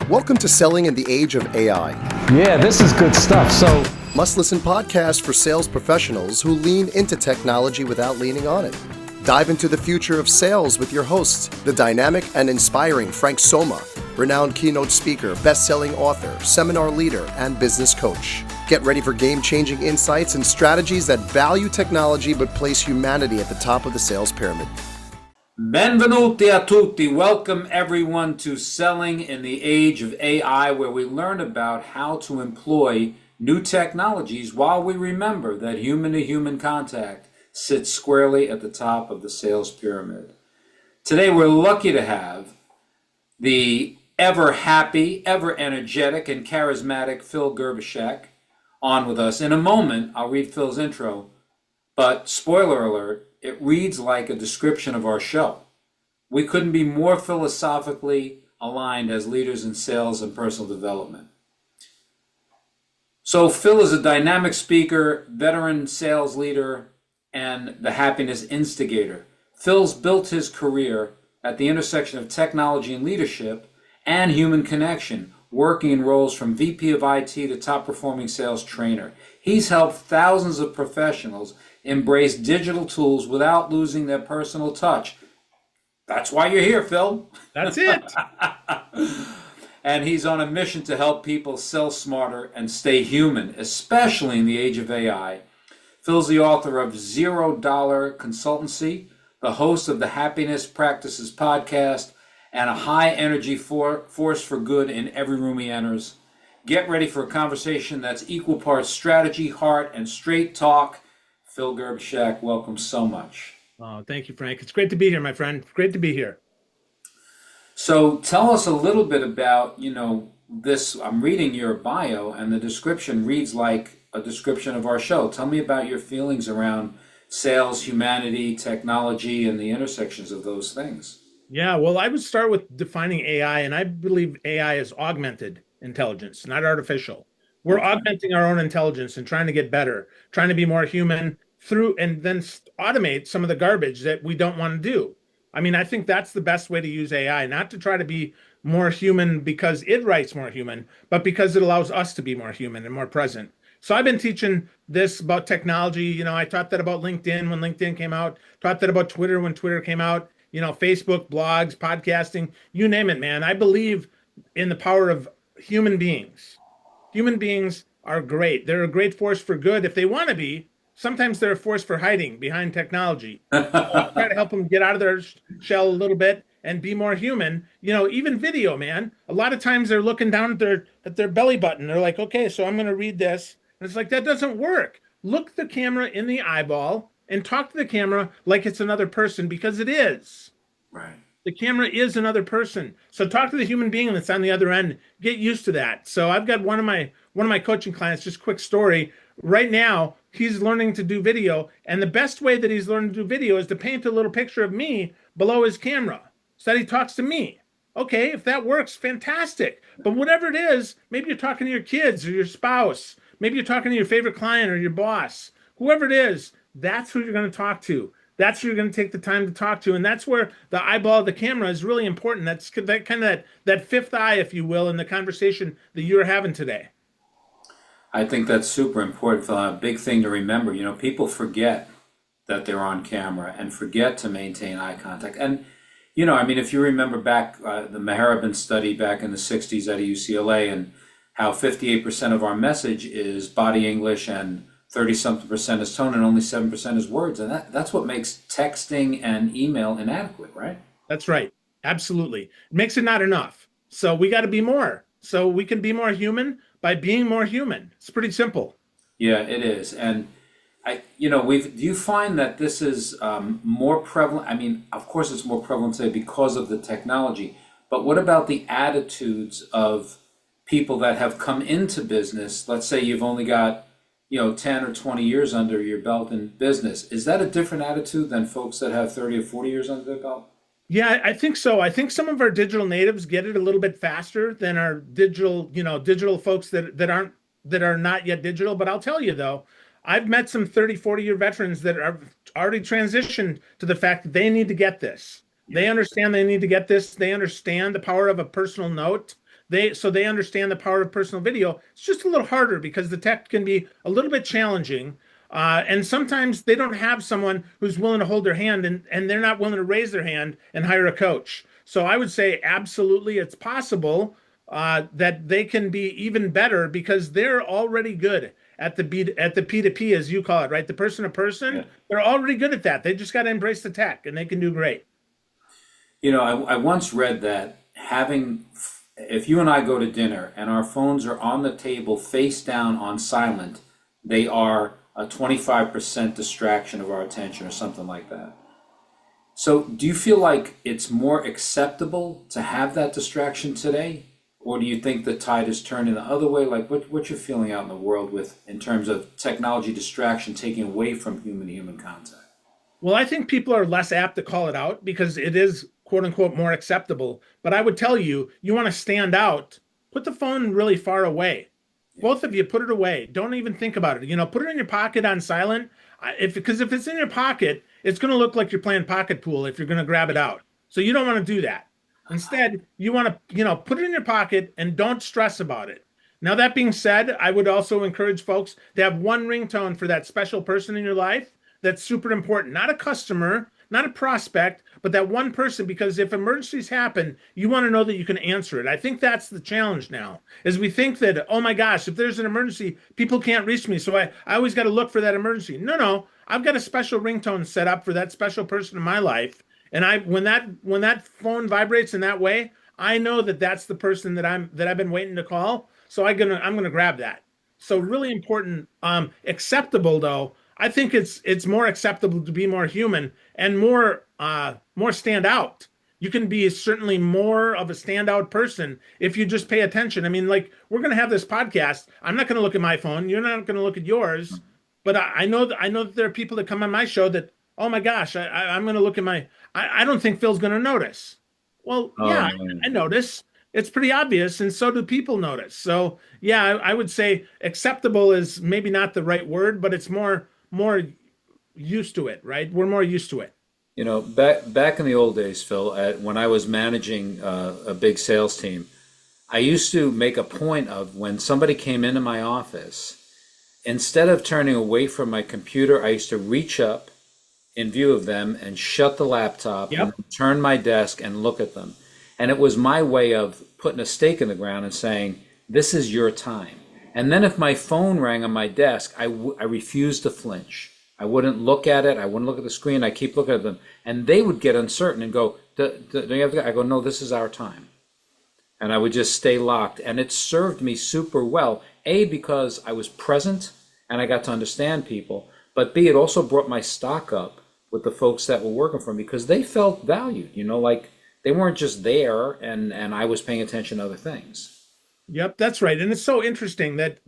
Welcome to Selling in the Age of AI. Yeah, this is good stuff. So, Must-listen podcast for sales professionals who lean into technology without leaning on it. Dive into the future of sales with your host, the dynamic and inspiring Frank Somma, renowned keynote speaker, best-selling author, seminar leader, and business coach. Get ready for game-changing insights and strategies that value technology but place humanity at the top of the sales pyramid. Benvenuti a tutti. Welcome everyone to Selling in the Age of AI, where we learn about how to employ new technologies while we remember that human-to-human contact sits squarely at the top of the sales pyramid. Today we're lucky to have the ever happy, ever energetic, and charismatic Phil Gerbyshak on with us. In a moment, I'll read Phil's intro, but spoiler alert, it reads like a description of our show. We couldn't be more philosophically aligned as leaders in sales and personal development. So Phil is a dynamic speaker, veteran sales leader, and the happiness instigator. Phil's built his career at the intersection of technology and leadership and human connection, working in roles from VP of IT to top performing sales trainer. He's helped thousands of professionals embrace digital tools without losing their personal touch. That's why you're here, Phil. That's it. And he's on a mission to help people sell smarter and stay human, especially in the age of AI. Phil's the author of $0 Consultancy, the host of the Happiness Practices podcast, and a high-energy force for good in every room he enters. Get ready for a conversation that's equal parts strategy, heart, and straight talk. Phil Gerbyshak, welcome so much. Oh, thank you, Frank. It's great to be here, my friend. Great to be here. So tell us a little bit about, this. I'm reading your bio, and the description reads like a description of our show. Tell me about your feelings around sales, humanity, technology, and the intersections of those things. Yeah, well, I would start with defining AI, and I believe AI is augmented intelligence, not artificial. We're augmenting our own intelligence and trying to get better, trying to be more human through, and then automate some of the garbage that we don't want to do. I mean, I think that's the best way to use AI, not to try to be more human because it writes more human, but because it allows us to be more human and more present. So I've been teaching this about technology. I taught that about LinkedIn when LinkedIn came out, taught that about Twitter when Twitter came out, Facebook, blogs, podcasting, you name it, man. I believe in the power of human beings. Human beings are great. They're a great force for good if they want to be. Sometimes they're a force for hiding behind technology. Try to help them get out of their shell a little bit and be more human. Even video, man. A lot of times they're looking down at their belly button. They're like, okay, so I'm going to read this. And it's like, that doesn't work. Look the camera in the eyeball and talk to the camera like it's another person, because it is. Right. The camera is another person. So talk to the human being that's on the other end. Get used to that. So I've got one of my coaching clients, just quick story. Right now, he's learning to do video. And the best way that he's learning to do video is to paint a little picture of me below his camera so that he talks to me. Okay, if that works, fantastic. But whatever it is, maybe you're talking to your kids or your spouse. Maybe you're talking to your favorite client or your boss. Whoever it is, that's who you're going to talk to. That's who you're going to take the time to talk to. And that's where the eyeball of the camera is really important. That's that kind of that fifth eye, if you will, in the conversation that you're having today. I think that's super important, Phil. A big thing to remember. People forget that they're on camera and forget to maintain eye contact. And, if you remember back the Meharibin study back in the 60s at UCLA, and how 58% of our message is body English and 30-something% is tone and only 7% is words. And that's what makes texting and email inadequate, right? That's right. Absolutely. It makes it not enough. So we got to be more. So we can be more human by being more human. It's pretty simple. Yeah, it is. And do you find that this is more prevalent? I mean, of course it's more prevalent today because of the technology, but what about the attitudes of people that have come into business? Let's say you've only got 10 or 20 years under your belt in business. Is that a different attitude than folks that have 30 or 40 years under their belt? Yeah, I think so. I think some of our digital natives get it a little bit faster than our digital folks that are not yet digital. But I'll tell you though, I've met some 30, 40-year veterans that are already transitioned to the fact that they need to get this. They understand they need to get this. They understand the power of a personal note. They understand the power of personal video. It's just a little harder because the tech can be a little bit challenging. And sometimes they don't have someone who's willing to hold their hand, and they're not willing to raise their hand and hire a coach. So I would say absolutely it's possible that they can be even better because they're already good at the P2P, as you call it, right? The person to person, Yeah. they're already good at that. They just got to embrace the tech and they can do great. I once read that if you and I go to dinner and our phones are on the table face down on silent, they are a 25% distraction of our attention or something like that. So do you feel like it's more acceptable to have that distraction today? Or do you think the tide is turning the other way? Like what's your feeling out in the world in terms of technology distraction taking away from human-to-human contact? Well, I think people are less apt to call it out because it is quote unquote more acceptable. But I would tell you, you want to stand out, put the phone really far away. Both of you put it away. Don't even think about it. Put it in your pocket on silent. Because if it's in your pocket, it's going to look like you're playing pocket pool if you're going to grab it out. So you don't want to do that. Instead, you want to, put it in your pocket and don't stress about it. Now, that being said, I would also encourage folks to have one ringtone for that special person in your life that's super important. Not a customer, not a prospect, but that one person, because if emergencies happen, you want to know that you can answer it. I think that's the challenge now, is we think that, oh my gosh, if there's an emergency, people can't reach me. So I always got to look for that emergency. No, I've got a special ringtone set up for that special person in my life. And when that phone vibrates in that way, I know that that's the person that I've been waiting to call. So I'm gonna grab that. So really important. Acceptable though, I think it's more acceptable to be more human and more stand out. You can be certainly more of a standout person if you just pay attention. I mean, like we're gonna have this podcast. I'm not gonna look at my phone. You're not gonna look at yours. But I know that there are people that come on my show that, oh my gosh, I'm gonna look at my. I don't think Phil's gonna notice. Well, yeah, I notice. It's pretty obvious, and so do people notice. So yeah, I would say acceptable is maybe not the right word, but it's more used to it, right? We're more used to it. Back in the old days, Phil, when I was managing a big sales team, I used to make a point of when somebody came into my office, instead of turning away from my computer, I used to reach up in view of them and shut the laptop and turn my desk and look at them. And it was my way of putting a stake in the ground and saying, this is your time. And then if my phone rang on my desk, I refused to flinch. I wouldn't look at it. I wouldn't look at the screen. I keep looking at them. And they would get uncertain and go, do you have to go? I go, no, this is our time. And I would just stay locked. And it served me super well. A, because I was present and I got to understand people. But B, it also brought my stock up with the folks that were working for me because they felt valued, like they weren't just there and I was paying attention to other things. Yep, that's right. And it's so interesting that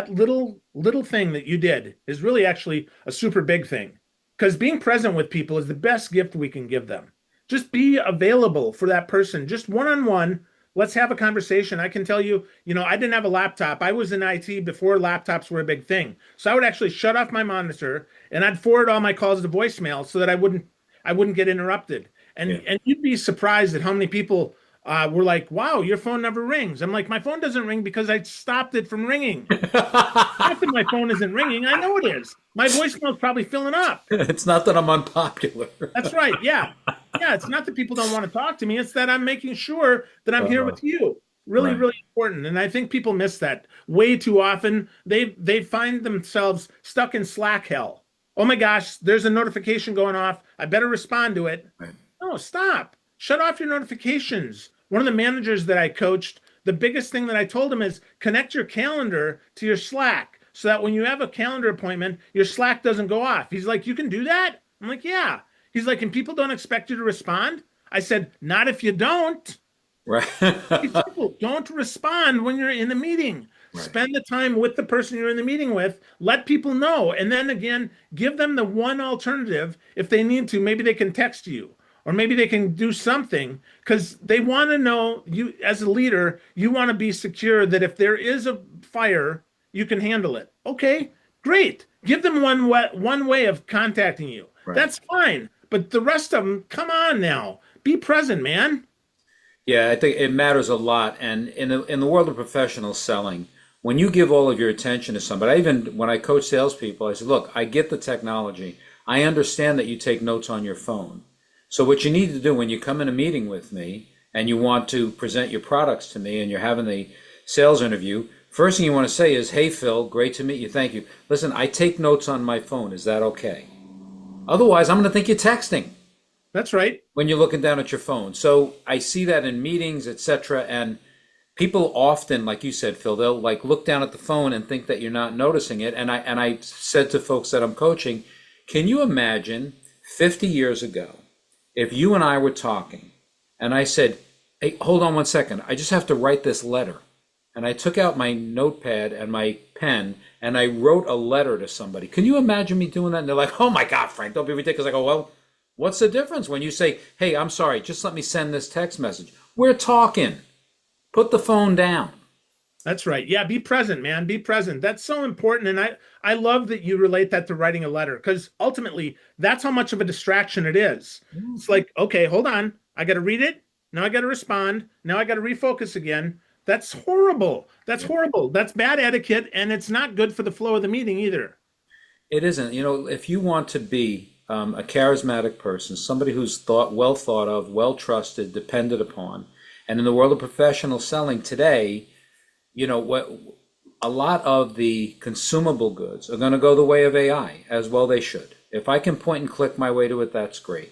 little thing that you did is really actually a super big thing. Because being present with people is the best gift we can give them. Just be available for that person, just one-on-one. Let's have a conversation. I can tell you, I didn't have a laptop. I was in IT before laptops were a big thing. So I would actually shut off my monitor and I'd forward all my calls to voicemail so that I wouldn't get interrupted. And you'd be surprised at how many people were like, wow, your phone never rings. I'm like, my phone doesn't ring because I stopped it from ringing. Not that my phone isn't ringing. I know it is. My voicemail's probably filling up. It's not that I'm unpopular. That's right. Yeah. Yeah. It's not that people don't want to talk to me. It's that I'm making sure that I'm here with you. Really, Right. really important. And I think people miss that way too often. They find themselves stuck in Slack hell. Oh my gosh, there's a notification going off. I better respond to it. Right. No, stop. Shut off your notifications. One of the managers that I coached, the biggest thing that I told him is connect your calendar to your Slack so that when you have a calendar appointment, your Slack doesn't go off. He's like, you can do that? I'm like, yeah. He's like, and people don't expect you to respond? I said, not if you don't. Right. People don't respond when you're in the meeting. Right. Spend the time with the person you're in the meeting with. Let people know. And then again, give them the one alternative. If they need to, maybe they can text you or maybe they can do something because they want to know you as a leader, you want to be secure that if there is a fire, you can handle it. Okay, great. Give them one way of contacting you. Right. That's fine. But the rest of them, come on now. Be present, man. Yeah, I think it matters a lot. And in the world of professional selling, when you give all of your attention to somebody, when I coach salespeople, I say, look, I get the technology. I understand that you take notes on your phone. So what you need to do when you come in a meeting with me and you want to present your products to me and you're having the sales interview, first thing you want to say is, hey, Phil, great to meet you. Thank you. Listen, I take notes on my phone. Is that okay? Otherwise, I'm going to think you're texting That's right. when you're looking down at your phone. So I see that in meetings, etc. And people often, like you said, Phil, they'll like look down at the phone and think that you're not noticing it. And I said to folks that I'm coaching, can you imagine 50 years ago if you and I were talking and I said, hey, hold on one second, I just have to write this letter. And I took out my notepad and my pen and I wrote a letter to somebody. Can you imagine me doing that? And they're like, oh my God, Frank, don't be ridiculous. I go, well, what's the difference when you say, hey, I'm sorry, just let me send this text message? We're talking. Put the phone down. That's right. Yeah, be present, man. Be present. That's so important. And I love that you relate that to writing a letter because ultimately that's how much of a distraction it is. It's like, okay, hold on. I got to read it. Now I got to respond. Now I got to refocus again. That's horrible. That's horrible. That's bad etiquette. And it's not good for the flow of the meeting either. It isn't. You know, if you want to be a charismatic person, somebody who's well thought of, well trusted, depended upon, and in the world of professional selling today, you know, a lot of the consumable goods are going to go the way of AI, as well they should. If I can point and click my way to it, that's great.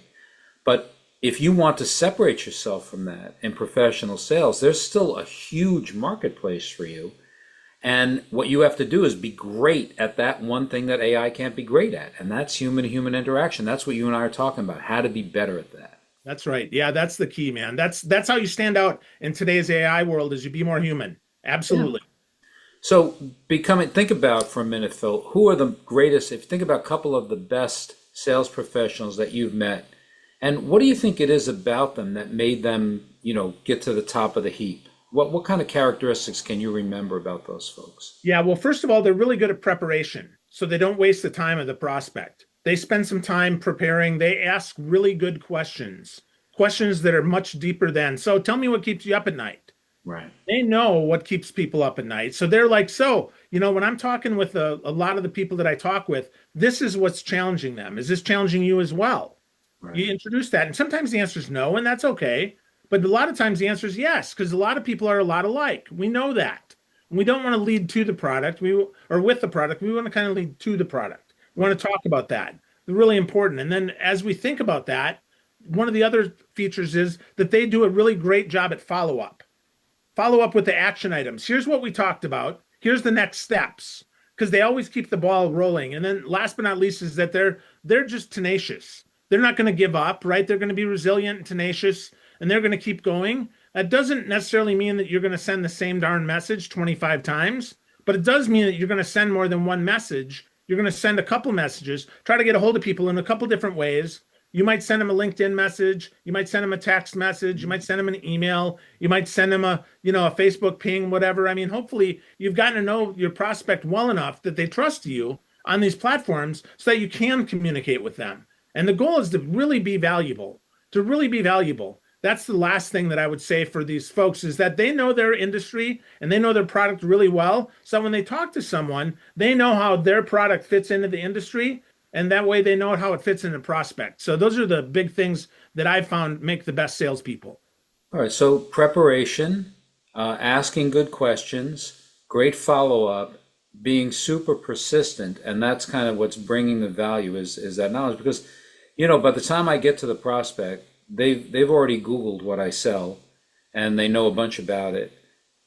But if you want to separate yourself from that in professional sales, there's still a huge marketplace for you. And what you have to do is be great at that one thing that AI can't be great at, and that's human-to-human interaction. That's what you and I are talking about, how to be better at that. That's right. Yeah, that's the key, man. That's how you stand out in today's AI world is you be more human. Absolutely. Yeah. So think about for a minute, Phil, who are the greatest, if you think about a couple of the best sales professionals that you've met, and what do you think it is about them that made them, you know, get to the top of the heap? What kind of characteristics can you remember about those folks? Yeah, well, first of all, they're really good at preparation. So they don't waste the time of the prospect. They spend some time preparing. They ask really good questions, questions that are much deeper than, so tell me what keeps you up at night. Right. They know what keeps people up at night. So they're like, so, you know, when I'm talking with a lot of the people that I talk with, this is what's challenging them. Is this challenging you as well? Right. You introduce that. And sometimes the answer is no, and that's okay. But a lot of times the answer is yes, because a lot of people are a lot alike. We know that. We don't want to lead to the product, or with the product. We want to kind of lead to the product. We want to talk about that. They're really important. And then as we think about that, one of the other features is that they do a really great job at follow-up. Follow up with the action items. Here's what we talked about. Here's the next steps, because they always keep the ball rolling. And then last but not least is that they're just tenacious. They're not going to give up, right? They're going to be resilient and tenacious, and they're going to keep going. That doesn't necessarily mean that you're going to send the same darn message 25 times, but it does mean that you're going to send more than one message. You're going to send a couple messages, try to get a hold of people in a couple different ways. You might send them a LinkedIn message. You might send them a text message. You might send them an email. You might send them a Facebook ping, whatever. I mean, hopefully you've gotten to know your prospect well enough that they trust you on these platforms so that you can communicate with them. And the goal is to really be valuable, That's the last thing that I would say for these folks is that they know their industry and they know their product really well. So when they talk to someone, they know how their product fits into the industry. And that way they know how it fits in the prospect. So those are the big things that I've found make the best salespeople. All right, so preparation, asking good questions, great follow-up, being super persistent, and that's kind of what's bringing the value is that knowledge. Because, you know, by the time I get to the prospect, they've already Googled what I sell, and they know a bunch about it.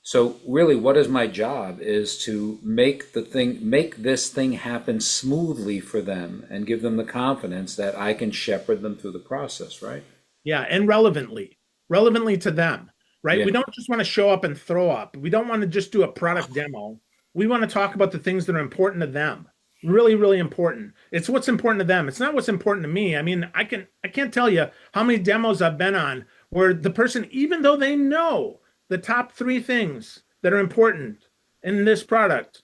So really, what is my job is to make this thing happen smoothly for them and give them the confidence that I can shepherd them through the process, right? Yeah, and relevantly to them, right? Yeah. We don't just want to show up and throw up. We don't want to just do a product demo. We want to talk about the things that are important to them. Really, really important. It's what's important to them. It's not what's important to me. I mean, I can't tell you how many demos I've been on where the person, even though they know the top 3 things that are important in this product,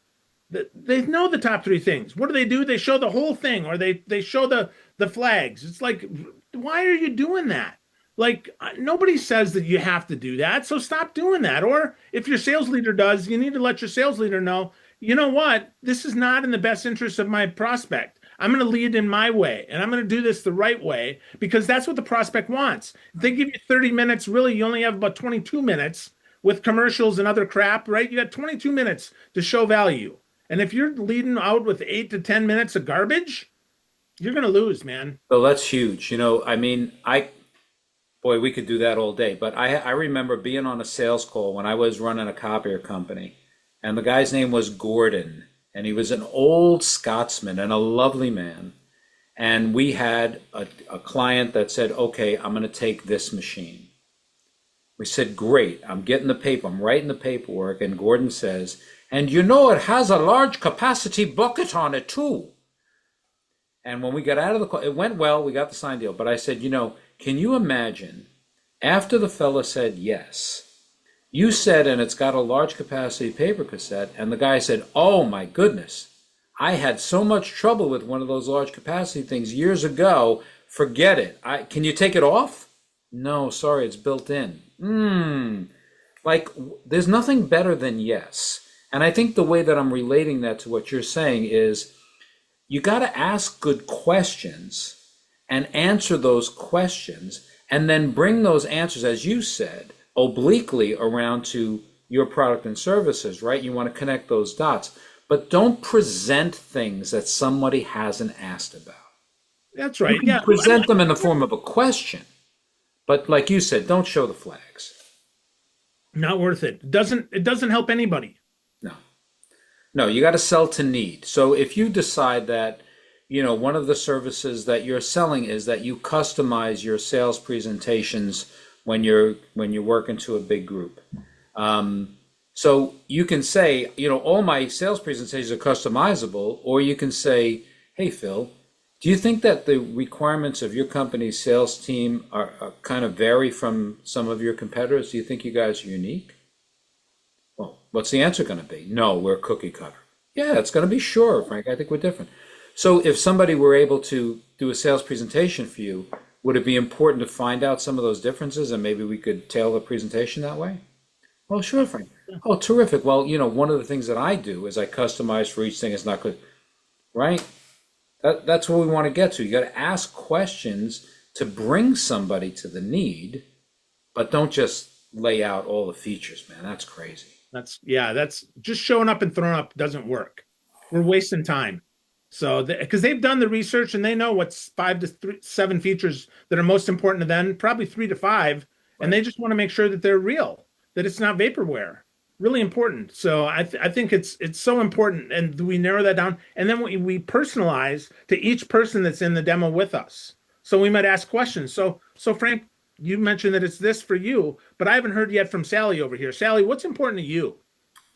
they know the top 3 things. What do? They show the whole thing, or they show the flags. It's like, why are you doing that? Like nobody says that you have to do that. So stop doing that. Or if your sales leader does, you need to let your sales leader know, you know what? This is not in the best interest of my prospect. I'm going to lead in my way and I'm going to do this the right way because that's what the prospect wants. If they give you 30 minutes, really, you only have about 22 minutes with commercials and other crap, right? You got 22 minutes to show value. And if you're leading out with 8 to 10 minutes of garbage, you're going to lose, man. So that's huge. I mean, boy, we could do that all day. But I remember being on a sales call when I was running a copier company, and the guy's name was Gordon, and he was an old Scotsman and a lovely man. And we had a client that said, okay, I'm going to take this machine. We said, great, I'm getting the paper, I'm writing the paperwork. And Gordon says, and it has a large capacity bucket on it too. And when we got out of the call, it went well, we got the signed deal. But I said, can you imagine, after the fella said yes, you said, and it's got a large capacity paper cassette, and the guy said, oh my goodness, I had so much trouble with one of those large capacity things years ago, forget it. Can you take it off? No, sorry, it's built in. Like, there's nothing better than yes. And I think the way that I'm relating that to what you're saying is, you got to ask good questions and answer those questions and then bring those answers, as you said, obliquely around to your product and services, right? You want to connect those dots, but don't present things that somebody hasn't asked about. That's right. You can present them in the form of a question, but like you said, don't show the flags. Not worth it. It doesn't help anybody. No, you got to sell to need. So if you decide that, one of the services that you're selling is that you customize your sales presentations when you're working to a big group. So you can say, all my sales presentations are customizable, or you can say, hey, Phil, do you think that the requirements of your company's sales team are kind of vary from some of your competitors? Do you think you guys are unique? Well, what's the answer going to be? No, we're cookie cutter. Yeah, it's going to be sure, Frank. I think we're different. So if somebody were able to do a sales presentation for you, would it be important to find out some of those differences and maybe we could tailor the presentation that way? Well, sure, Frank. Oh, terrific. Well, one of the things that I do is I customize for each thing. It's not good, right? That's what we want to get to. You got to ask questions to bring somebody to the need, but don't just lay out all the features, man. That's crazy. That's just showing up and throwing up doesn't work. We're wasting time. So, because they've done the research and they know what's 5 to 7 features that are most important to them, probably 3 to 5, right. And they just want to make sure that they're real, that it's not vaporware. Really important. So I think it's so important, and we narrow that down, and then we personalize to each person that's in the demo with us. So we might ask questions. So Frank, you mentioned that it's this for you, but I haven't heard yet from Sally over here. Sally, what's important to you?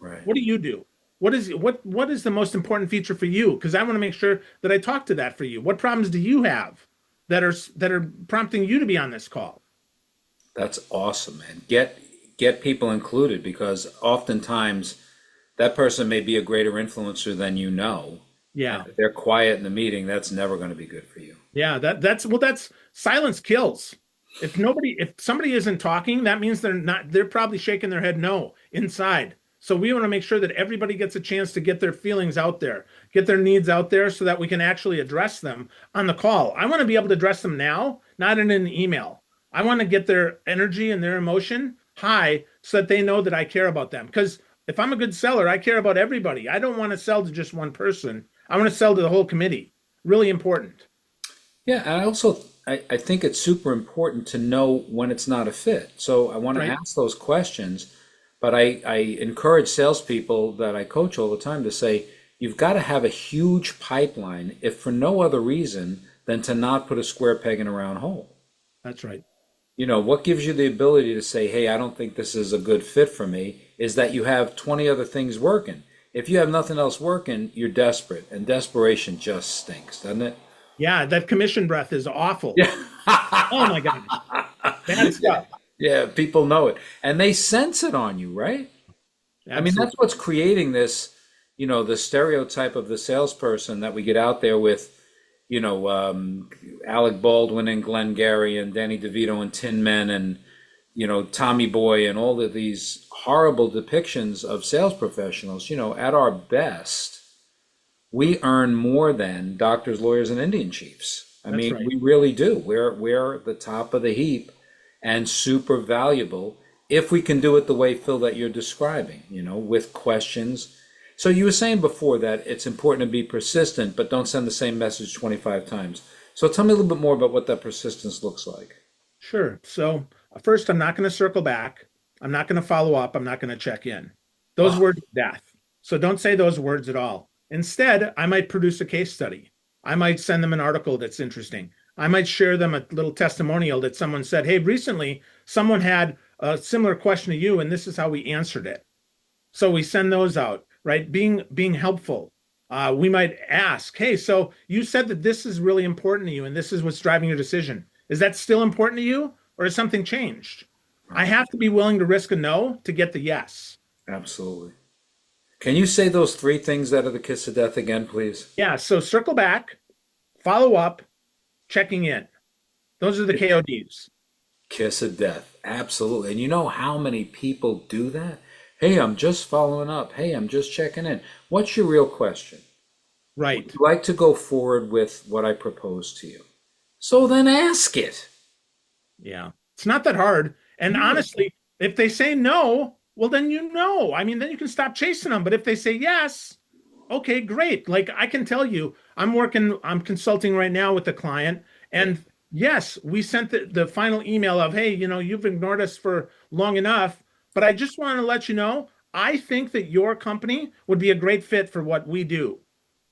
Right. What do you do? What is the most important feature for you? Because I want to make sure that I talk to that for you. What problems do you have that are prompting you to be on this call? That's awesome, man. Get people included, because oftentimes that person may be a greater influencer than you know. Yeah. If they're quiet in the meeting, that's never going to be good for you. Yeah, that's silence kills. If somebody isn't talking, that means they're probably shaking their head no inside. So we want to make sure that everybody gets a chance to get their feelings out there, get their needs out there so that we can actually address them on the call. I want to be able to address them now, not in an email. I want to get their energy and their emotion high so that they know that I care about them. Because if I'm a good seller, I care about everybody. I don't want to sell to just one person. I want to sell to the whole committee. Really important. Yeah, and I think it's super important to know when it's not a fit. So I want to ask those questions, but I encourage salespeople that I coach all the time to say, you've got to have a huge pipeline, if for no other reason than to not put a square peg in a round hole. That's right. What gives you the ability to say, hey, I don't think this is a good fit for me, is that you have 20 other things working. If you have nothing else working, you're desperate, and desperation just stinks, doesn't it? Yeah, that commission breath is awful. Yeah. Oh my God. Bad stuff. Yeah, people know it. And they sense it on you, right? Absolutely. I mean, that's what's creating this, the stereotype of the salesperson that we get out there with, Alec Baldwin and Glengarry and Danny DeVito and Tin Men and, Tommy Boy and all of these horrible depictions of sales professionals, at our best, we earn more than doctors, lawyers, and Indian chiefs. I That's mean, right. we really do. We're the top of the heap and super valuable if we can do it the way, Phil, that you're describing, with questions. So you were saying before that it's important to be persistent, but don't send the same message 25 times. So tell me a little bit more about what that persistence looks like. Sure. So first, I'm not going to circle back. I'm not going to follow up. I'm not going to check in. Those Oh, words are death. So don't say those words at all. Instead, I might produce a case study. I might send them an article that's interesting. I might share them a little testimonial that someone said, hey, recently someone had a similar question to you, and this is how we answered it. So we send those out, right? Being helpful. We might ask, hey, so you said that this is really important to you, and this is what's driving your decision. Is that still important to you, or has something changed? I have to be willing to risk a no to get the yes. absolutely. Can you say those three things that are the kiss of death again, please? Yeah, so circle back, follow up, checking in. Those are the KODs. Kiss of death. Absolutely. And you know how many people do that? Hey, I'm just following up. Hey, I'm just checking in. What's your real question? Right. Would you like to go forward with what I proposed to you? So then ask it. Yeah. It's not that hard. And honestly, if they say no, well, then I mean, then you can stop chasing them. But if they say yes, okay, great. Like I can tell you, I'm consulting right now with a client. And yes, we sent the final email of, hey, you've ignored us for long enough. But I just want to let you know, I think that your company would be a great fit for what we do.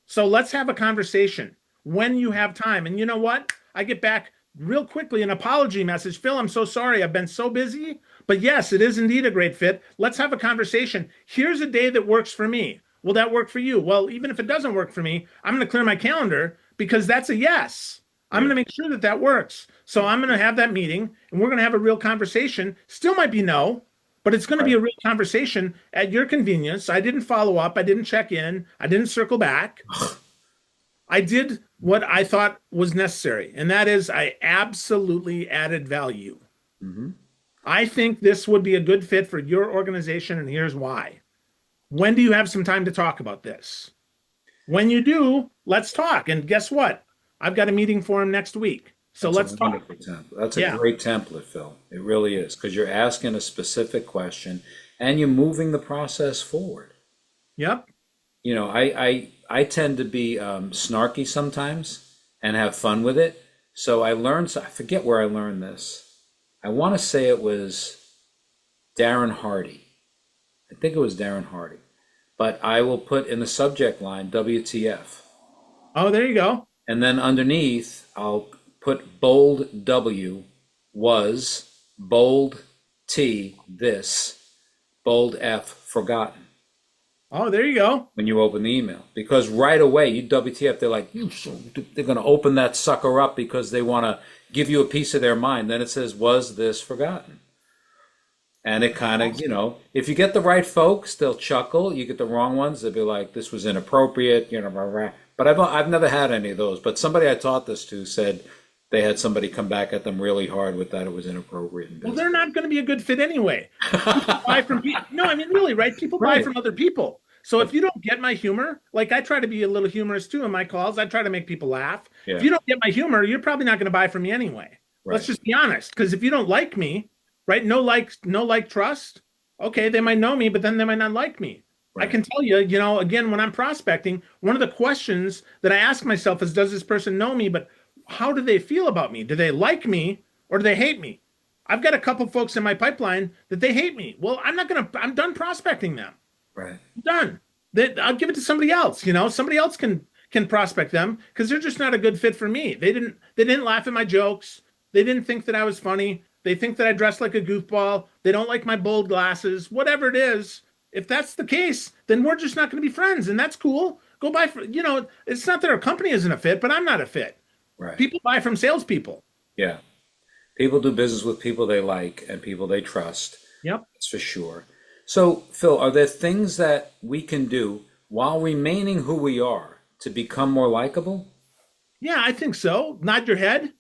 So let's have a conversation when you have time. And you know what? I get back real quickly an apology message. Phil, I'm so sorry. I've been so busy. But yes, it is indeed a great fit. Let's have a conversation. Here's a day that works for me. Will that work for you? Well, even if it doesn't work for me, I'm going to clear my calendar because that's a yes. I'm going to make sure that that works. So I'm going to have that meeting and we're going to have a real conversation. Still might be no, but it's going to be a real conversation at your convenience. I didn't follow up. I didn't check in. I didn't circle back. I did what I thought was necessary, and that is I absolutely added value. I think this would be a good fit for your organization, and here's why. When do you have some time to talk about this? When you do, let's talk. And guess what? I've got a meeting for him next week. So let's talk. That's a great template, Phil. It really is, because you're asking a specific question and you're moving the process forward. Yep. I tend to be snarky sometimes and have fun with it. So I forget where I learned this. I want to say it was Darren Hardy. I think it was Darren Hardy. But I will put in the subject line WTF. Oh, there you go. And then underneath, I'll put bold W was, bold T this, bold F forgotten. Oh, there you go. When you open the email, because right away you WTF, they're like, they're going to open that sucker up because they want to give you a piece of their mind. Then it says, was this forgotten? And it kind of, if you get the right folks, they'll chuckle. You get the wrong ones, they'll be like, this was inappropriate, But I've never had any of those. But somebody I taught this to said they had somebody come back at them really hard with that it was inappropriate. Well, they're not going to be a good fit anyway. People buy from no, I mean really, right? People buy from other people. So if you don't get my humor, like I try to be a little humorous too in my calls, I try to make people laugh. Yeah. If you don't get my humor, you're probably not going to buy from me anyway. Let's just be honest. Because if you don't like me, right? No like, trust. Okay, they might know me, but then they might not like me. I can tell you, again, when I'm prospecting, one of the questions that I ask myself is, does this person know me? But how do they feel about me? Do they like me or do they hate me? I've got a couple folks in my pipeline that they hate me. Well, I'm done prospecting them. Right. I'm done. I'll give it to somebody else. Somebody else can prospect them because they're just not a good fit for me. They didn't laugh at my jokes. They didn't think that I was funny. They think that I dress like a goofball. They don't like my bold glasses, whatever it is. If that's the case, then we're just not going to be friends. And that's cool. Go buy, it's not that our company isn't a fit, but I'm not a fit. Right. People buy from salespeople. Yeah. People do business with people they like and people they trust. Yep. That's for sure. So, Phil, are there things that we can do while remaining who we are to become more likable? Yeah, I think so. Nod your head,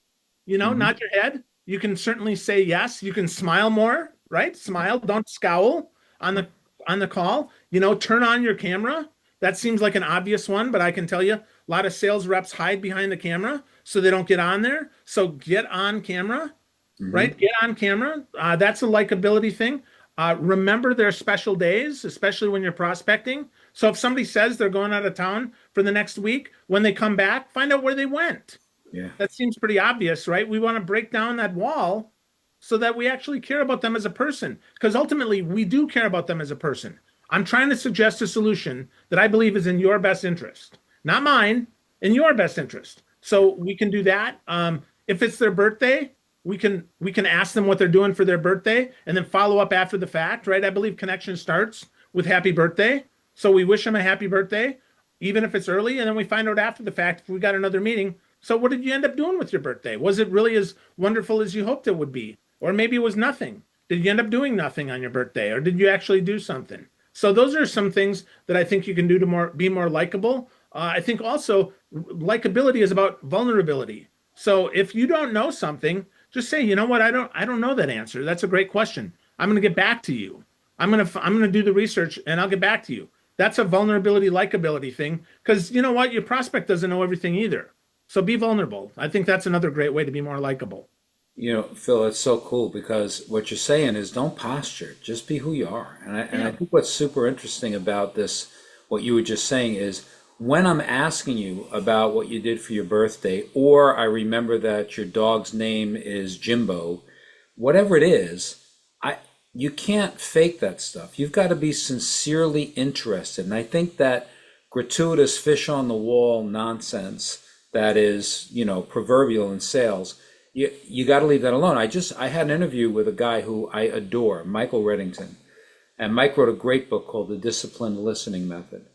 Hmm. nod your head. You can certainly say yes. You can smile more, right? Smile, don't scowl on the call. Turn on your camera. That seems like an obvious one, but I can tell you a lot of sales reps hide behind the camera so they don't get on there. So get on camera, right? Hmm. Get on camera. That's a likability thing. Remember their special days, especially when you're prospecting. So if somebody says they're going out of town for the next week, when they come back, find out where they went. Yeah. That seems pretty obvious, right? We want to break down that wall so that we actually care about them as a person, because ultimately we do care about them as a person. I'm trying to suggest a solution that I believe is in your best interest, not mine, in your best interest. So we can do that. If it's their birthday, we can ask them what they're doing for their birthday and then follow up after the fact, right? I believe connection starts with happy birthday. So we wish them a happy birthday, even if it's early, and then we find out after the fact if we got another meeting. So what did you end up doing with your birthday? Was it really as wonderful as you hoped it would be? Or maybe it was nothing. Did you end up doing nothing on your birthday? Or did you actually do something? So those are some things that I think you can do to be more likable. I think also likability is about vulnerability. So if you don't know something, just say, you know what, I don't know that answer. That's a great question. I'm going to get back to you. I'm going to do the research and I'll get back to you. That's a vulnerability likability thing, because you know what, your prospect doesn't know everything either. So be vulnerable. I think that's another great way to be more likable. Phil, it's so cool because what you're saying is don't posture, just be who you are. And I Yeah. think what's super interesting about this, what you were just saying is when I'm asking you about what you did for your birthday, or I remember that your dog's name is Jimbo, whatever it is, I you can't fake that stuff. You've got to be sincerely interested. And I think that gratuitous fish on the wall nonsense that is, proverbial in sales, you got to leave that alone. I had an interview with a guy who I adore, Michael Reddington, and Mike wrote a great book called The Disciplined Listening Method.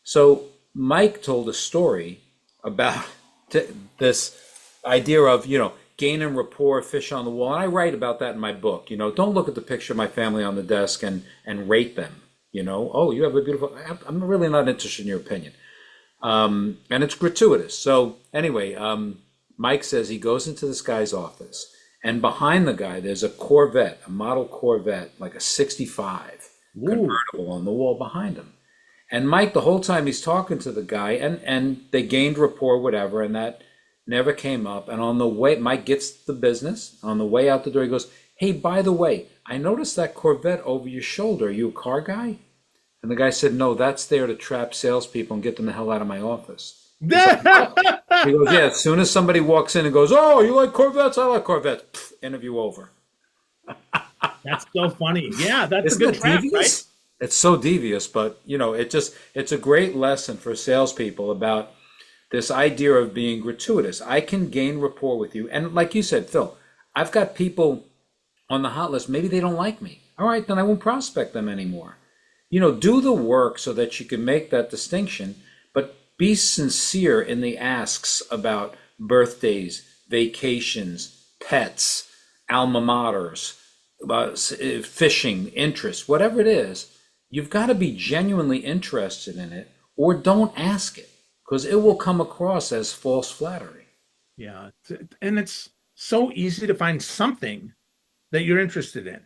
So Mike told a story about this idea of, gaining rapport, fish on the wall. And I write about that in my book. Don't look at the picture of my family on the desk and rate them. Oh, you have a beautiful, I'm really not interested in your opinion. And it's gratuitous. So anyway, Mike says he goes into this guy's office, and behind the guy, there's a Corvette, a model Corvette, like a 65 Ooh. convertible on the wall behind him. And Mike, the whole time he's talking to the guy, and they gained rapport, whatever, and that never came up. And on the way, Mike gets the business. On the way out the door, he goes, "Hey, by the way, I noticed that Corvette over your shoulder. Are you a car guy?" And the guy said, "No, that's there to trap salespeople and get them the hell out of my office." He's like, "What?" He goes, "Yeah, as soon as somebody walks in and goes, 'Oh, you like Corvettes? I like Corvettes.'" Pfft, interview over. That's so funny. Yeah, that's a Isn't good that trap, right? devious? It's so devious, but it's a great lesson for salespeople about this idea of being gratuitous. I can gain rapport with you. And like you said, Phil, I've got people on the hot list. Maybe they don't like me. All right, then I won't prospect them anymore. Do the work so that you can make that distinction, but be sincere in the asks about birthdays, vacations, pets, alma maters, fishing, interests, whatever it is. You've got to be genuinely interested in it, or don't ask it, because it will come across as false flattery. Yeah. And it's so easy to find something that you're interested in.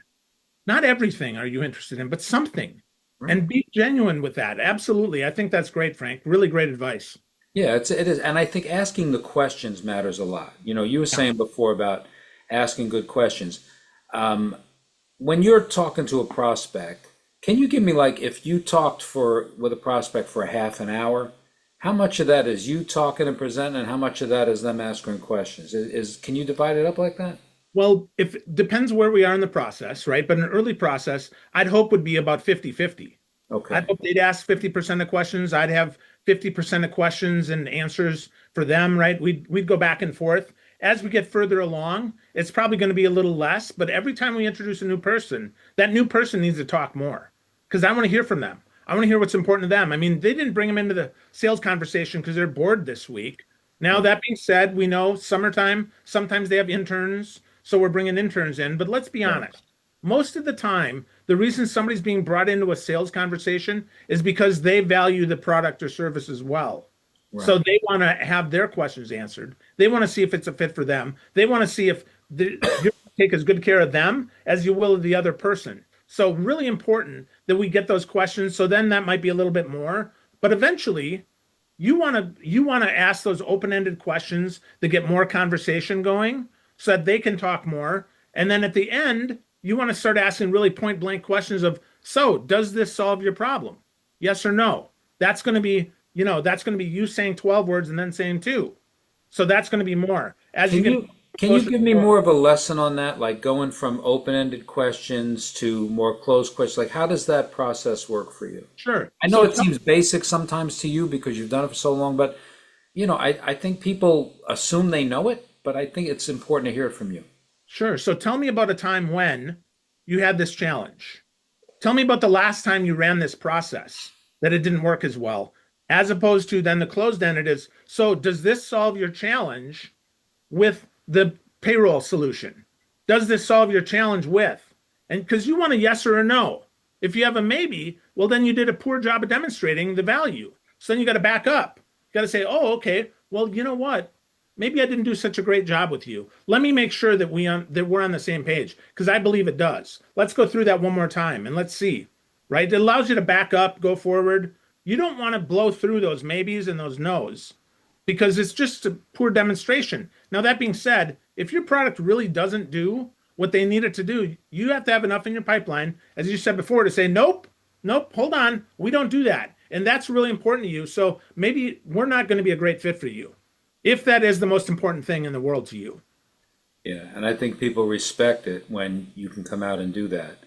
Not everything are you interested in, but something. Right. And be genuine with that. Absolutely. I think that's great, Frank. Really great advice. Yeah, it is, and I think asking the questions matters a lot. You were Yeah. saying before about asking good questions. Um, when you're talking to a prospect, can you give me, like, if you talked for with a prospect for a half an hour, how much of that is you talking and presenting, and how much of that is them asking questions? Can you divide it up like that? Well, if depends where we are in the process, right? But an early process, I'd hope would be about 50-50. I'd Okay. hope they'd ask 50% of questions. I'd have 50% of questions and answers for them, right? We'd go back and forth. As we get further along, it's probably going to be a little less, but every time we introduce a new person, that new person needs to talk more because I want to hear from them. I want to hear what's important to them. I mean, they didn't bring them into the sales conversation because they're bored this week. Now, Right. that being said, we know summertime, sometimes they have interns, so we're bringing interns in, but let's be Right. honest. Most of the time, the reason somebody's being brought into a sales conversation is because they value the product or service as well. So they want to have their questions answered. They want to see if it's a fit for them. They want to see if you take as good care of them as you will of the other person. So really important that we get those questions. So then that might be a little bit more, but eventually you want to ask those open-ended questions that get more conversation going so that they can talk more. And then at the end, you want to start asking really point-blank questions of, so does this solve your problem? Yes or no? That's going to be, that's going to be you saying 12 words and then saying two. So that's going to be more. Can you give me more of a lesson on that, like going from open-ended questions to more closed questions? Like, how does that process work for you? Sure. I know it seems basic sometimes to you because you've done it for so long, but I think people assume they know it, but I think it's important to hear it from you. Sure. So tell me about a time when you had this challenge. Tell me about the last time you ran this process that it didn't work as well, as opposed to then the closed-ended is, so does this solve your challenge with the payroll solution? Does this solve your challenge with? And because you want a yes or a no. If you have a maybe, well, then you did a poor job of demonstrating the value. So then you got to back up. You got to say, oh, okay, well, you know what? Maybe I didn't do such a great job with you. Let me make sure that we're on the same page, because I believe it does. Let's go through that one more time and let's see, right? It allows you to back up, go forward. You don't want to blow through those maybes and those no's because it's just a poor demonstration. Now, that being said, if your product really doesn't do what they need it to do, you have to have enough in your pipeline, as you said before, to say, nope, hold on, we don't do that. And that's really important to you. So maybe we're not going to be a great fit for you, if that is the most important thing in the world to you. Yeah, and I think people respect it when you can come out and do that.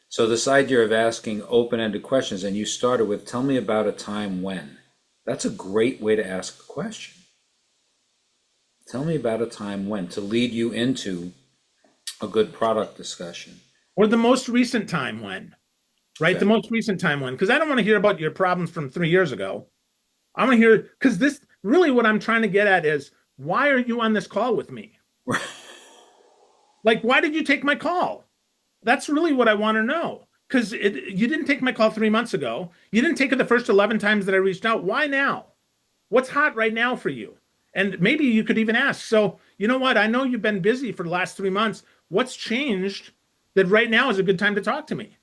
So this idea of asking open-ended questions, and you started with, tell me about a time when. That's a great way to ask a question. Tell me about a time when, to lead you into a good product discussion. Or the most recent time when, right? Okay. The most recent time when, because I don't want to hear about your problems from 3 years ago. I want to hear, because this really what I'm trying to get at is, why are you on this call with me? Like, why did you take my call? That's really what I want to know. Because you didn't take my call 3 months ago. You didn't take it the first 11 times that I reached out. Why now? What's hot right now for you? And maybe you could even ask, so, you know what? I know you've been busy for the last 3 months. What's changed that right now is a good time to talk to me?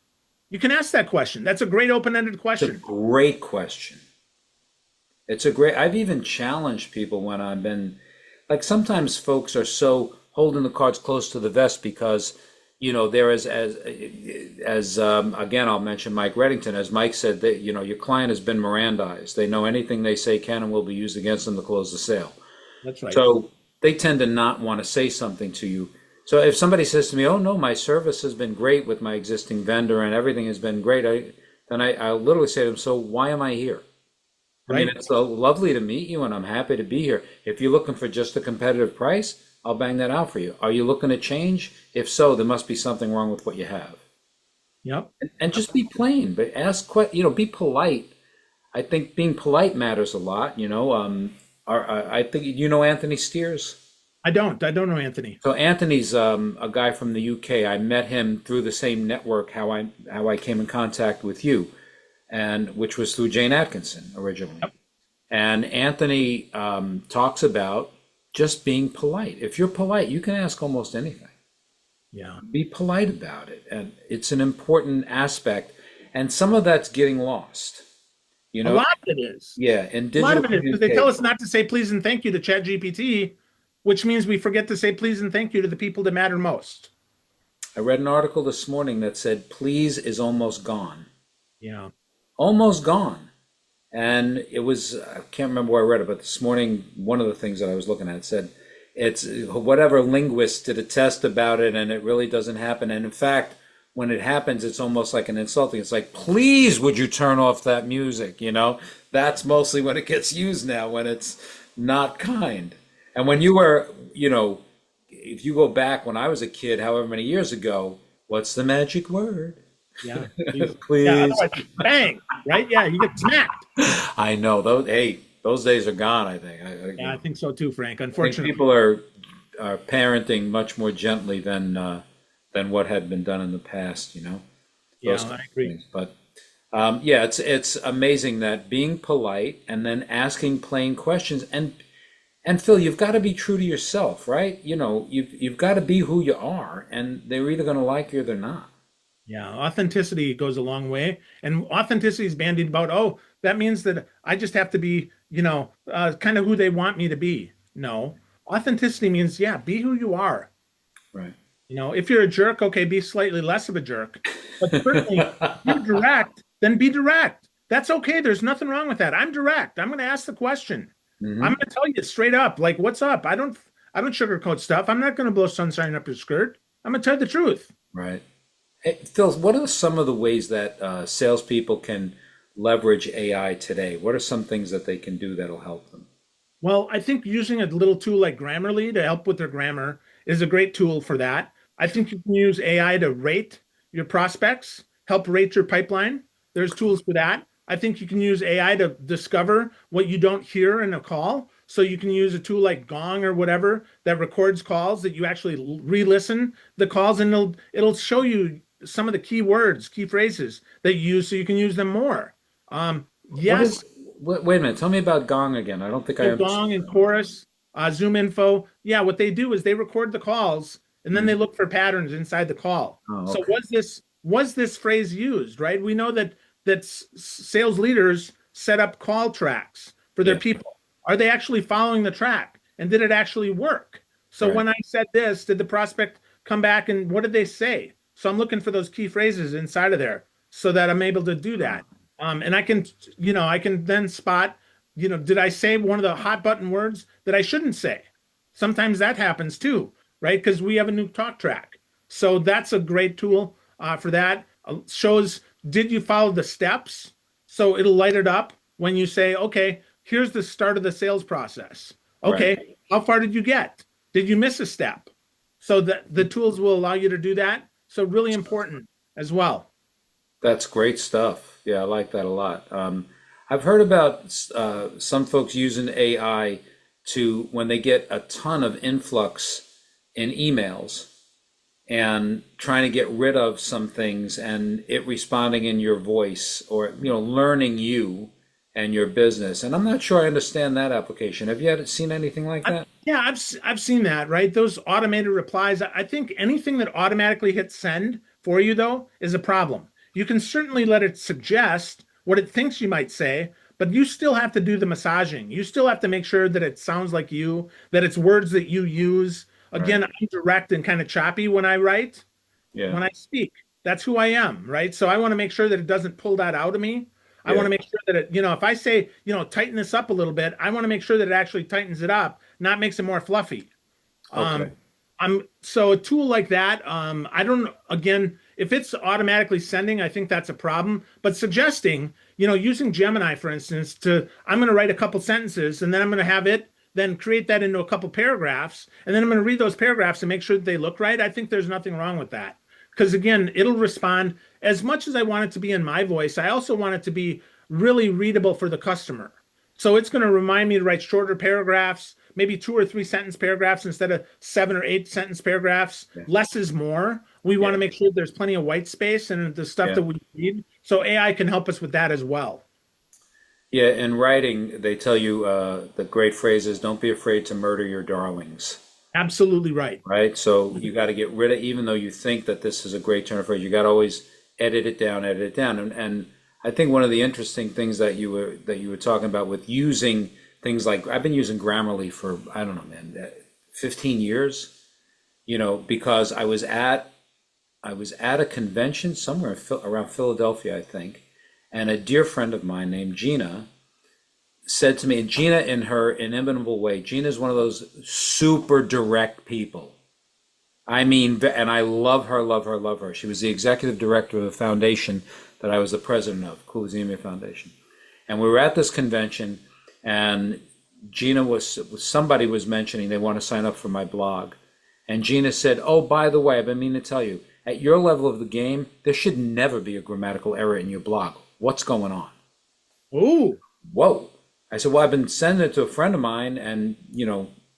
You can ask that question. That's a great open-ended question. It's a great question. I've even challenged people when I've been, like, sometimes folks are so holding the cards close to the vest because, there again, I'll mention Mike Reddington, as Mike said, that, your client has been Mirandized. They know anything they say can and will be used against them to close the sale. That's right. So they tend to not want to say something to you. So if somebody says to me, oh no, my service has been great with my existing vendor and everything has been great, then I'll literally say to them, so why am I here? I mean, it's so lovely to meet you and I'm happy to be here. If you're looking for just a competitive price, I'll bang that out for you. Are you looking to change? If so, there must be something wrong with what you have. Yep. And just be plain, but be polite. I think being polite matters a lot. I think Anthony Steers. I don't know Anthony. So Anthony's a guy from the UK. I met him through the same network how I came in contact with you, and which was through Jane Atkinson originally. Yep. And Anthony talks about just being polite. If you're polite, you can ask almost anything. Yeah. Be polite about it, and it's an important aspect. And some of that's getting lost. A lot of it is. Yeah, in digital. A lot of it is because they tell us not to say please and thank you to ChatGPT, which means we forget to say please and thank you to the people that matter most. I read an article this morning that said please is almost gone. Yeah. Almost gone. And it was, I can't remember where I read it, but this morning, one of the things that I was looking at said, it's whatever linguist did a test about it and it really doesn't happen. And in fact, when it happens, it's almost like an insulting. It's like, please, would you turn off that music? That's mostly when it gets used now, when it's not kind. And when you were, if you go back when I was a kid, however many years ago, what's the magic word? Yeah. Please. Yeah, bang, right? Yeah, you get smacked. I know. Those days are gone, I think. I think so too, Frank. Unfortunately. I think people are parenting much more gently than what had been done in the past, Yeah, I agree. But Yeah, it's amazing that being polite and then asking plain questions and Phil, you've got to be true to yourself, right? You've got to be who you are, and they're either going to like you or they're not. Yeah, authenticity goes a long way. And authenticity is bandied about, oh, that means that I just have to be, kind of who they want me to be. No, authenticity means, yeah, be who you are. Right. If you're a jerk, okay, be slightly less of a jerk. But certainly, if you're direct, then be direct. That's okay. There's nothing wrong with that. I'm direct. I'm going to ask the question. I'm going to tell you straight up, like, what's up? I don't sugarcoat stuff. I'm not going to blow sunshine up your skirt. I'm going to tell you the truth. Right. Hey, Phil, what are some of the ways that salespeople can leverage AI today? What are some things that they can do that'll help them? Well, I think using a little tool like Grammarly to help with their grammar is a great tool for that. I think you can use AI to rate your prospects, help rate your pipeline. There's tools for that. I think you can use AI to discover what you don't hear in a call. So you can use a tool like Gong or whatever that records calls that you actually re-listen the calls, and it'll show you some of the key words, key phrases that you use so you can use them more. Yes. Wait a minute. Tell me about Gong again. I don't think I So understand. Gong and Chorus, Zoom Info. Yeah, what they do is they record the calls and then they look for patterns inside the call. Oh, So okay. was this phrase used, right? We know that sales leaders set up call tracks for their Yeah. people. Are they actually following the track? And did it actually work? So Right. when I said this, did the prospect come back and what did they say? So I'm looking for those key phrases inside of there so that I'm able to do that. And I can then spot, did I say one of the hot button words that I shouldn't say? Sometimes that happens too, right? Because we have a new talk track. So that's a great tool for that. Shows, did you follow the steps? So it'll light it up when you say, okay, here's the start of the sales process. Right. Okay, how far did you get? Did you miss a step? So the tools will allow you to do that. So really important as well. That's great stuff. Yeah, I like that a lot. I've heard about some folks using AI to, when they get a ton of influx in emails and trying to get rid of some things and it responding in your voice or, learning you and your business. And I'm not sure I understand that application. Have you seen anything like that? Yeah, I've seen that, right? Those automated replies. I think anything that automatically hits send for you though is a problem. You can certainly let it suggest what it thinks you might say, but you still have to do the massaging. You still have to make sure that it sounds like you, that it's words that you use. Again, Right. I'm direct and kind of choppy when I write, Yeah. when I speak. That's who I am, right? So I want to make sure that it doesn't pull that out of me. I want Yeah. to make sure that if I say, tighten this up a little bit, I want to make sure that it actually tightens it up, not makes it more fluffy. Okay. So a tool like that, I don't, again, if it's automatically sending, I think that's a problem. But suggesting, using Gemini, for instance, I'm going to write a couple sentences and then I'm going to have it then create that into a couple paragraphs. And then I'm going to read those paragraphs and make sure that they look right. I think there's nothing wrong with that. Because again, it'll respond as much as I want it to be in my voice. I also want it to be really readable for the customer. So it's going to remind me to write shorter paragraphs, maybe 2 or 3 sentence paragraphs instead of 7 or 8 sentence paragraphs. Yeah. Less is more. We want to make sure there's plenty of white space and the stuff Yeah. that we need. So AI can help us with that as well. Yeah, in writing, they tell you the great phrase is don't be afraid to murder your darlings, Absolutely right. right? So you got to get rid of, even though you think that this is a great turn of phrase, you got to always edit it down, edit it down. And I think one of the interesting things that you were talking about with using things like, I've been using Grammarly for, I don't know, man, 15 years, because I was at a convention somewhere around Philadelphia, I think, and a dear friend of mine named Gina said to me, and Gina in her inimitable way, Gina is one of those super direct people. I mean, and I love her, love her, love her. She was the executive director of the foundation that I was the president of, Coolizemia Foundation. And we were at this convention, and Gina somebody was mentioning they want to sign up for my blog. And Gina said, oh, by the way, I've been meaning to tell you, at your level of the game, there should never be a grammatical error in your blog. What's going on? Ooh. Whoa. I said, well, I've been sending it to a friend of mine, and,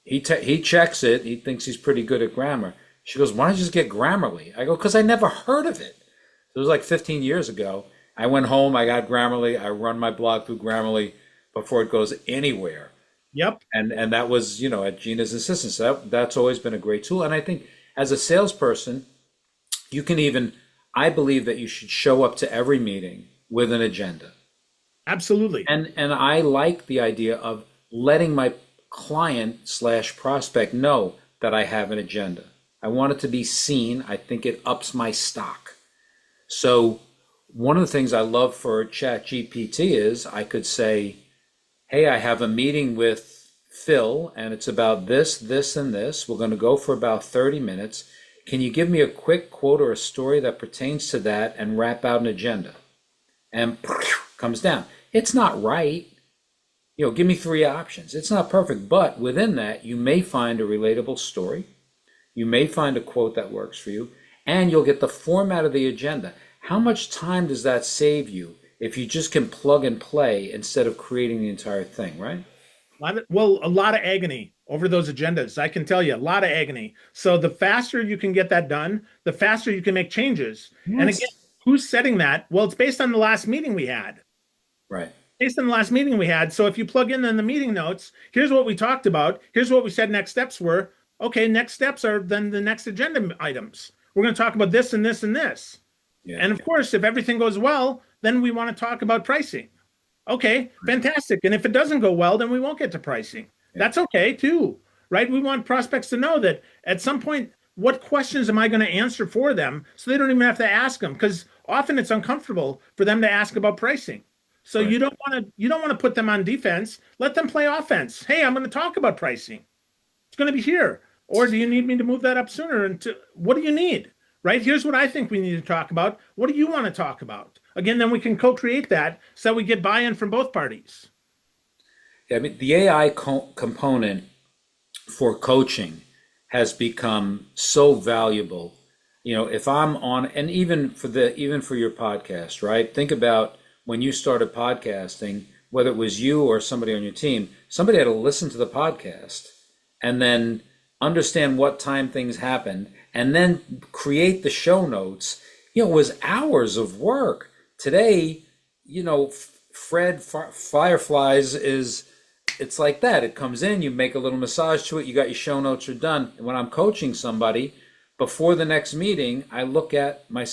he checks it. He thinks he's pretty good at grammar. She goes, why don't you just get Grammarly? I go, because I never heard of it. It was like 15 years ago. I went home, I got Grammarly, I run my blog through Grammarly before it goes anywhere. Yep. And that was, at Gina's insistence. That's always been a great tool. And I think as a salesperson, you can even, I believe that you should show up to every meeting with an agenda. Absolutely. And I like the idea of letting my client slash prospect know that I have an agenda. I want it to be seen. I think it ups my stock. So one of the things I love for ChatGPT is I could say, hey, I have a meeting with Phil and it's about this, this, and this. We're going to go for about 30 minutes. Can you give me a quick quote or a story that pertains to that and wrap out an agenda? And comes down. It's not right. Give me 3 options. It's not perfect, but within that, you may find a relatable story. You may find a quote that works for you, and you'll get the format of the agenda. How much time does that save you if you just can plug and play instead of creating the entire thing, right? A lot of agony over those agendas. I can tell you, a lot of agony. So the faster you can get that done, the faster you can make changes. Yes. And again, who's setting that? Well, it's based on the last meeting we had. Right. Based on the last meeting we had. So if you plug in the meeting notes, here's what we talked about. Here's what we said next steps were. Okay, next steps are then the next agenda items. We're going to talk about this and this and this. Yeah. And of course, if everything goes well, then we want to talk about pricing. Okay, fantastic. And if it doesn't go well, then we won't get to pricing. That's okay too, right? We want prospects to know that at some point, what questions am I going to answer for them so they don't even have to ask them? Because often it's uncomfortable for them to ask about pricing. So Right. you don't want to put them on defense. Let them play offense. Hey, I'm going to talk about pricing. It's going to be here. Or do you need me to move that up sooner? And what do you need? Right? Here's what I think we need to talk about. What do you want to talk about? Again, then we can co-create that so we get buy-in from both parties. Yeah, I mean, the AI component for coaching has become so valuable. If I'm on, and even for your podcast, right? Think about when you started podcasting, whether it was you or somebody on your team, somebody had to listen to the podcast and then understand what time things happened and then create the show notes. It was hours of work. Today, Fred Fireflies it's like that. It comes in, you make a little massage to it, you got your show notes are done. And when I'm coaching somebody, before the next meeting, I look at my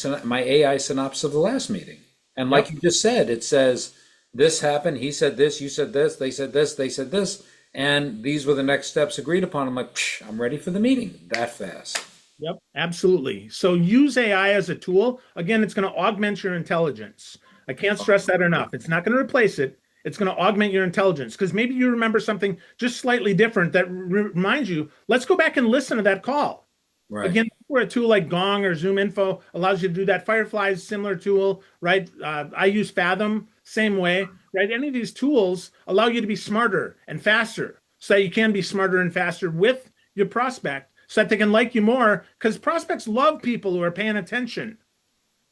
AI synopsis of the last meeting. And like you just said, it says, this happened, he said this, you said this, they said this, they said this, and these were the next steps agreed upon. I'm like, I'm ready for the meeting that fast. Yep, absolutely. So use AI as a tool. Again, it's going to augment your intelligence. I can't stress that enough. It's not going to replace it. It's going to augment your intelligence because maybe you remember something just slightly different that reminds you, let's go back and listen to that call. Right. Again, where a tool like Gong or Zoom Info allows you to do that. Firefly is a similar tool, right? I use Fathom, same way, right? Any of these tools allow you to be smarter and faster so that you can be smarter and faster with your prospect so that they can like you more because prospects love people who are paying attention.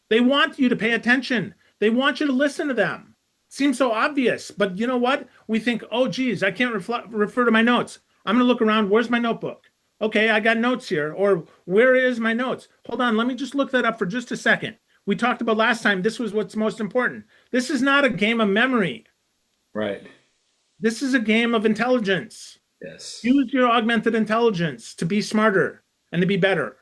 They want you to pay attention. They want you to listen to them. Seems so obvious, but you know what? We think, oh, geez, I can't refer to my notes. I'm going to look around. Where's my notebook? Okay, I got notes here. Or where is my notes? Hold on, let me just look that up for just a second. We talked about last time, this was what's most important. This is not a game of memory. Right. This is a game of intelligence. Yes. Use your augmented intelligence to be smarter and to be better.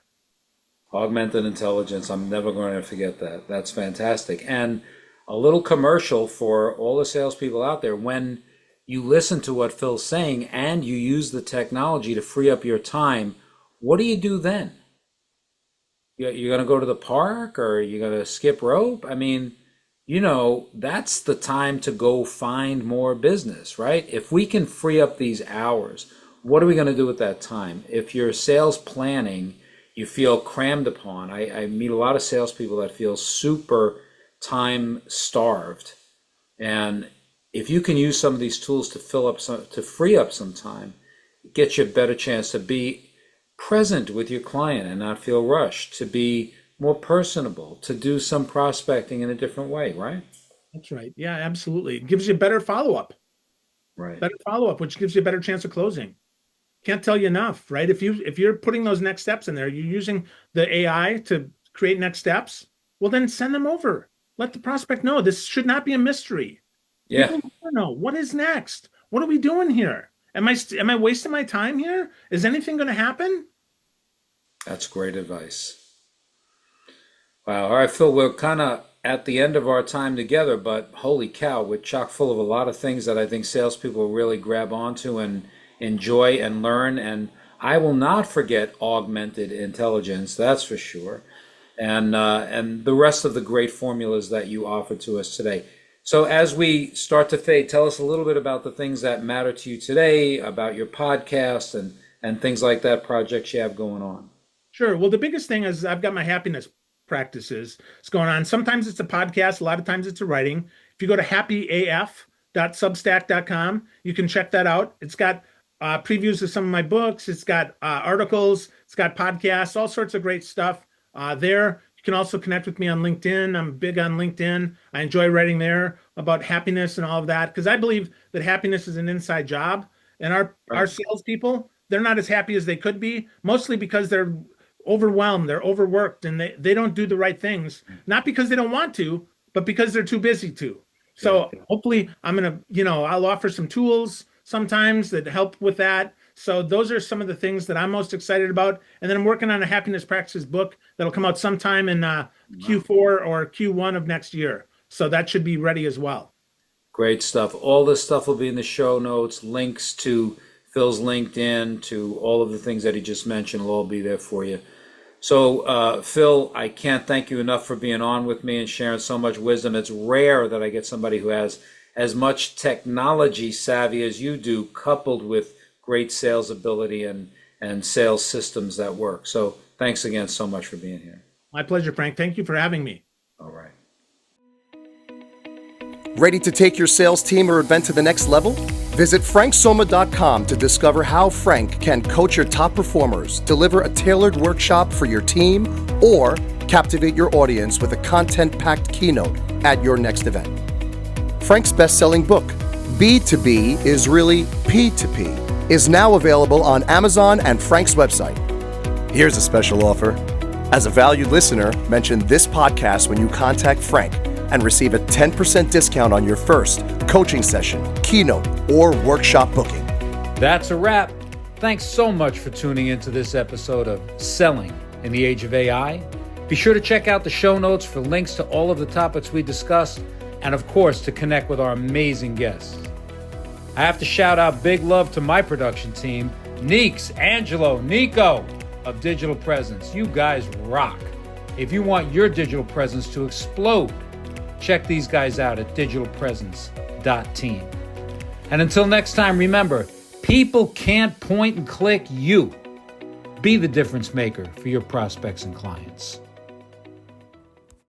Augmented intelligence. I'm never going to forget that. That's fantastic. And a little commercial for all the salespeople out there. When you listen to what Phil's saying and you use the technology to free up your time, what do you do then? You're going to go to the park or you're going to skip rope? I mean, that's the time to go find more business, right? If we can free up these hours, what are we going to do with that time? If you're sales planning, you feel crammed upon. I meet a lot of salespeople that feel super time starved. And if you can use some of these tools to free up some time, it gets you a better chance to be present with your client and not feel rushed, to be more personable, to do some prospecting in a different way, right? That's right. Yeah, absolutely. It gives you better follow-up. Right. Better follow-up, which gives you a better chance of closing. Can't tell you enough, right? If you're putting those next steps in there, you're using the AI to create next steps, well, then send them over. let the prospect know this should not be a mystery. Yeah. People want to know what is next. What are we doing here? Am I wasting my time here? Is anything going to happen? That's great advice. Wow. All right, Phil, we're kind of at the end of our time together, but holy cow, we're chock full of a lot of things that I think salespeople will really grab onto and enjoy and learn. And I will not forget augmented intelligence, that's for sure. And the rest of the great formulas that you offered to us today. So as we start to fade, tell us a little bit about the things that matter to you today, about your podcast and things like that, projects you have going on. Sure. Well, the biggest thing is I've got my happiness practices. It's going on. Sometimes it's a podcast. A lot of times it's a writing. If you go to happyaf.substack.com, you can check that out. It's got previews of some of my books. It's got articles. It's got podcasts, all sorts of great stuff there. You can also connect with me on LinkedIn. I'm big on LinkedIn. I enjoy writing there about happiness and all of that because I believe that happiness is an inside job. And our salespeople, they're not as happy as they could be, mostly because they're overwhelmed, they're overworked, and they don't do the right things, not because they don't want to, but because they're too busy to. So hopefully I'm going to, I'll offer some tools sometimes that help with that. So those are some of the things that I'm most excited about. And then I'm working on a happiness practices book that'll come out sometime in Q4 or Q1 of next year. So that should be ready as well. Great stuff. All this stuff will be in the show notes, links to Phil's LinkedIn, to all of the things that he just mentioned will all be there for you. So, Phil, I can't thank you enough for being on with me and sharing so much wisdom. It's rare that I get somebody who has as much technology savvy as you do, coupled with great sales ability and sales systems that work. So thanks again so much for being here. My pleasure, Frank. Thank you for having me. All right. Ready to take your sales team or event to the next level? Visit franksomma.com to discover how Frank can coach your top performers, deliver a tailored workshop for your team, or captivate your audience with a content-packed keynote at your next event. Frank's best-selling book, B2B is really P2P, is now available on Amazon and Frank's website. Here's a special offer. As a valued listener, mention this podcast when you contact Frank and receive a 10% discount on your first coaching session, keynote, or workshop booking. That's a wrap. Thanks so much for tuning into this episode of Selling in the Age of AI. Be sure to check out the show notes for links to all of the topics we discussed, and of course, to connect with our amazing guests. I have to shout out big love to my production team, Neeks, Angelo, Nico of Digital Presence. You guys rock. If you want your digital presence to explode, check these guys out at digitalpresence.team. And until next time, remember, people can't point and click you. Be the difference maker for your prospects and clients.